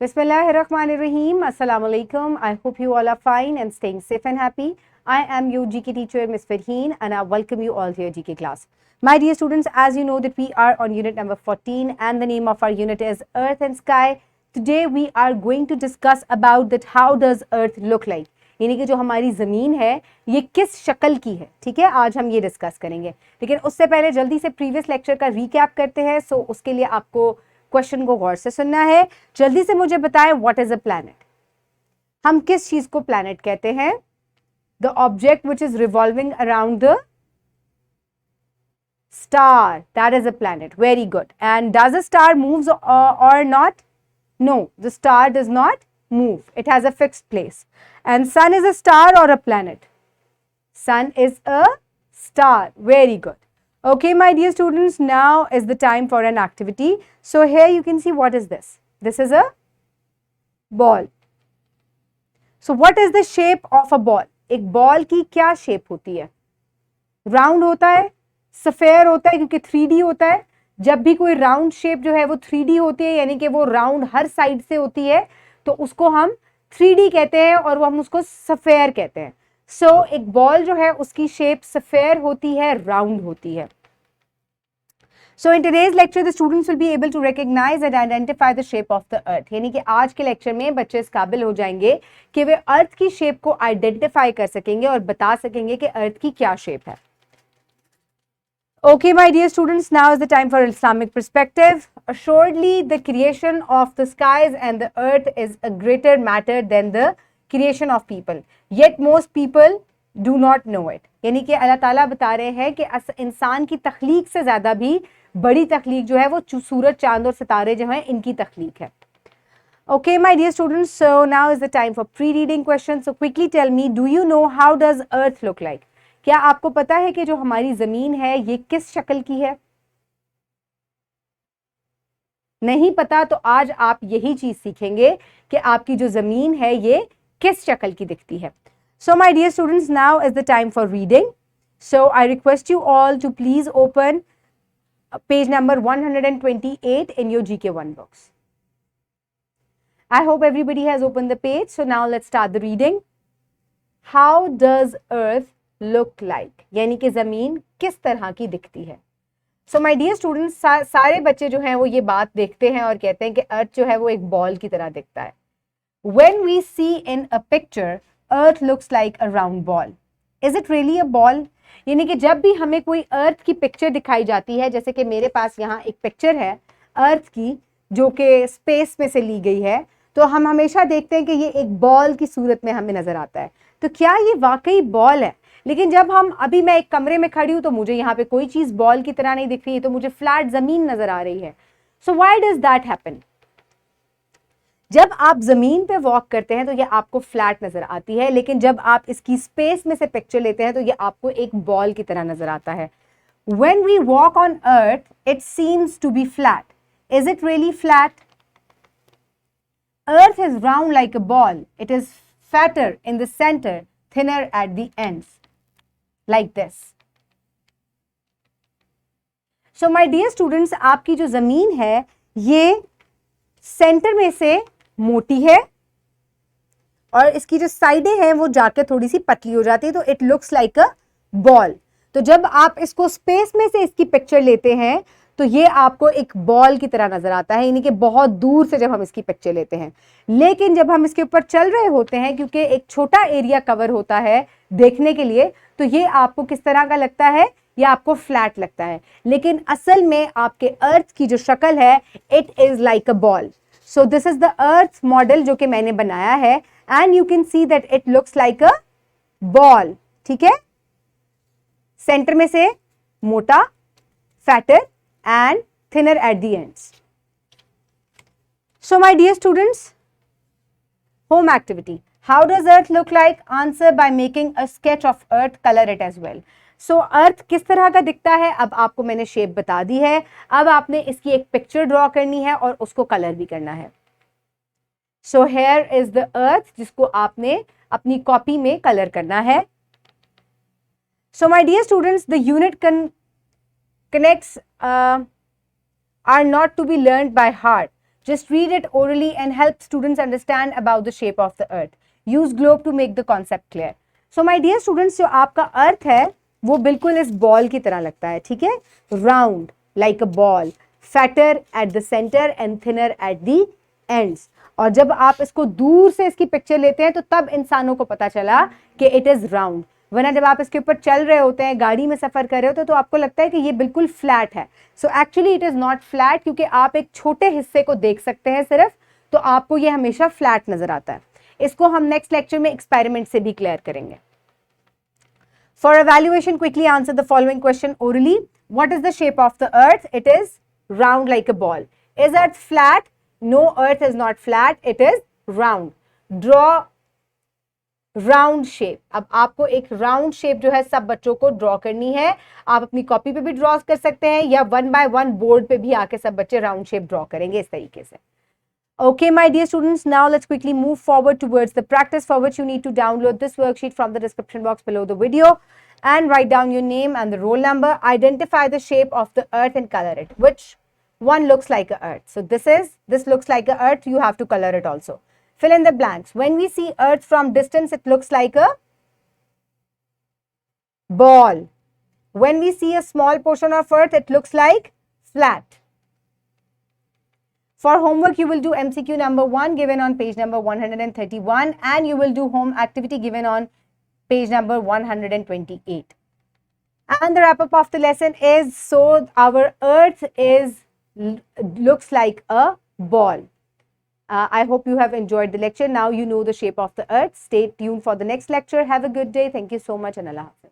Bismillahirrahmanirrahim. Assalamu alaikum. I hope you all are fine and staying safe and happy. I am your GK teacher, Ms. Farheen, and I welcome you all to your GK class. My dear students, as you know that we are on unit number 14 and the name of our unit is Earth and Sky. Today we are going to discuss about that how does Earth look like. यानी कि जो हमारी ज़मीन है ये किस शक्ल की है, ठीक है, आज हम ये डिस्कस करेंगे। लेकिन उससे पहले जल्दी से प्रीवियस लेक्चर का रिकैप करते हैं। सो उसके लिए आपको क्वेश्चन को गौर से सुनना है। जल्दी से मुझे बताएं व्हाट इज अ प्लैनेट। हम किस चीज को प्लैनेट कहते हैं? The object which is revolving around the star, that is a planet. Very good. And does a star moves or not? No, the star does not move. It has a fixed place. And sun is a star or a planet? Sun is a star. Very good. Okay, my dear students, now is the time for an activity. So here you can see what is this. This is a ball. So what is the shape of a ball? एक ball की क्या shape होती है? Round होता है, sphere होता है क्योंकि 3D होता है। जब भी कोई round shape जो है वो 3D होती है, यानी कि वो round हर side से होती है, तो उसको हम 3D कहते हैं और वो हम उसको स्फेयर कहते हैं। सो एक बॉल जो है उसकी शेप स्फेयर होती है, राउंड होती है। So in today's lecture the students will be able to recognise and identify the shape of the earth. यानी कि आज के लेक्चर में बच्चे इस काबिल हो जाएंगे कि वे अर्थ की शेप को आइडेंटिफाई कर सकेंगे और बता सकेंगे कि अर्थ की क्या शेप है। Okay, my dear students, now is the time for Islamic perspective. Assuredly, the creation of the skies and the earth is a greater matter than the creation of people. Yet most people do not know it. यानी कि अल्लाह ताला बता रहे हैं कि इंसान की तख्लीक से ज़्यादा भी बड़ी तख्लीक जो है वो सूरज, चांद और सितारे जो हैं इनकी तख्लीक है। Okay, my dear students, so now is the time for pre-reading questions. So quickly tell me, do you know how does earth look like? क्या आपको पता है कि जो हमारी जमीन है ये किस शक्ल की है? नहीं पता तो आज आप यही चीज सीखेंगे कि आपकी जो जमीन है ये किस शक्ल की दिखती है। So my dear students, now is the time for reading. So I request you all to please open page number 128 in your GK1 books. I hope everybody has opened the page. So now let's start the reading. How does earth look like? यानी कि जमीन किस तरह की दिखती है। So my dear students, सारे बच्चे जो हैं वो ये बात देखते हैं और कहते हैं कि अर्थ जो है वो एक बॉल की तरह दिखता है। When we see in a picture, earth looks like a round ball. Is it really a ball? यानी कि जब भी हमें कोई अर्थ की पिक्चर दिखाई जाती है, जैसे कि मेरे पास यहाँ एक पिक्चर है अर्थ की जो कि स्पेस में से ली गई है, तो हम हमेशा देखते हैं कि ये एक बॉल की सूरत में हमें नजर आता है। तो क्या ये वाकई बॉल है? लेकिन जब अभी मैं एक कमरे में खड़ी हूं तो मुझे यहाँ पे कोई चीज बॉल की तरह नहीं दिख रही है, तो मुझे फ्लैट जमीन नजर आ रही है। So why does that happen? जब आप जमीन पे वॉक करते हैं तो ये आपको फ्लैट नजर आती है, लेकिन जब आप इसकी स्पेस में से पिक्चर लेते हैं तो ये आपको एक बॉल की तरह नजर आता है। When we walk on earth, it seems to be flat. Is it really flat? Earth is round like a ball. It is fatter in the center, thinner at the ends. Like this. So my dear students, आपकी जो जमीन है ये centre में से मोटी है और इसकी जो साइडें हैं वो जाके थोड़ी सी पतली हो जाती है, तो it looks like a ball. तो जब आप इसको स्पेस में से इसकी पिक्चर लेते हैं तो ये आपको एक बॉल की तरह नजर आता है, यानी कि बहुत दूर से जब हम इसकी पिक्चर लेते हैं। लेकिन जब हम इसके ऊपर चल रहे होते हैं, क्योंकि एक छोटा एरिया कवर होता है देखने के लिए, तो ये आपको किस तरह का लगता है? ये आपको फ्लैट लगता है। लेकिन असल में आपके अर्थ की जो शक्ल है it is like a ball. So this is the earth model जो कि मैंने बनाया है and you can see that it looks like a ball. ठीक है, सेंटर में से मोटा, fatter and thinner at the ends. So my dear students, home activity. How does earth look like? Answer by making a sketch of earth, color it as well. So earth किस तरह का दिखता है? अब आपको मैंने शेप बता दी है, अब आपने इसकी एक पिक्चर ड्रॉ करनी है और उसको कलर भी करना है। So here is the earth जिसको आपने अपनी कॉपी में कलर करना है। So my dear students, the unit connects are not to be learned by heart. Just read it orally and help students understand about the shape of the earth. Use globe to make the concept clear. So my dear students, जो आपका earth है वो बिल्कुल इस ball की तरह लगता है, ठीक है? Round like a ball, fatter at the center and thinner at the ends. और जब आप इसको दूर से इसकी पिक्चर लेते हैं तो तब इंसानों को पता चला कि इट इज राउंड, वरना जब आप इसके ऊपर चल रहे होते हैं, गाड़ी में सफर कर रहे होते हैं, तो आपको लगता है कि ये बिल्कुल फ्लैट है. So actually it is not flat, क्योंकि आप एक छोटे हिस्से को देख सकते हैं सिर्फ, तो आपको ये हमेशा फ्लैट नजर आता है. इसको हम नेक्स्ट लेक्चर में एक्सपेरिमेंट से भी क्लियर करेंगे. For evaluation, quickly answer the following question orally. What is the shape of the earth? It is round like a ball. Is earth flat? No, earth is not flat, it is round. Draw round shape. अब आपको एक round shape जो है सब बच्चों को draw करनी है. आप अपनी कॉपी पे भी draw कर सकते हैं या 1 by 1 बोर्ड पे भी आके सब बच्चे round shape draw करेंगे इस तरीके से. Okay, my dear students, now let's quickly move forward towards the practice, for which you need to download this worksheet from the description box below the video and write down your name and the roll number. Identify the shape of the earth and color it. Which one looks like a earth? So this looks like a earth. You have to color it also. Fill in the blanks. When we see earth from distance, it looks like a ball. When we see a small portion of earth, it looks like flat. For homework, you will do MCQ number 1 given on page number 131 and you will do home activity given on page number 128. And the wrap up of the lesson is, so our earth looks like a ball. I hope you have enjoyed the lecture. Now you know the shape of the earth. Stay tuned for the next lecture. Have a good day. Thank you so much and Allah Hafiz.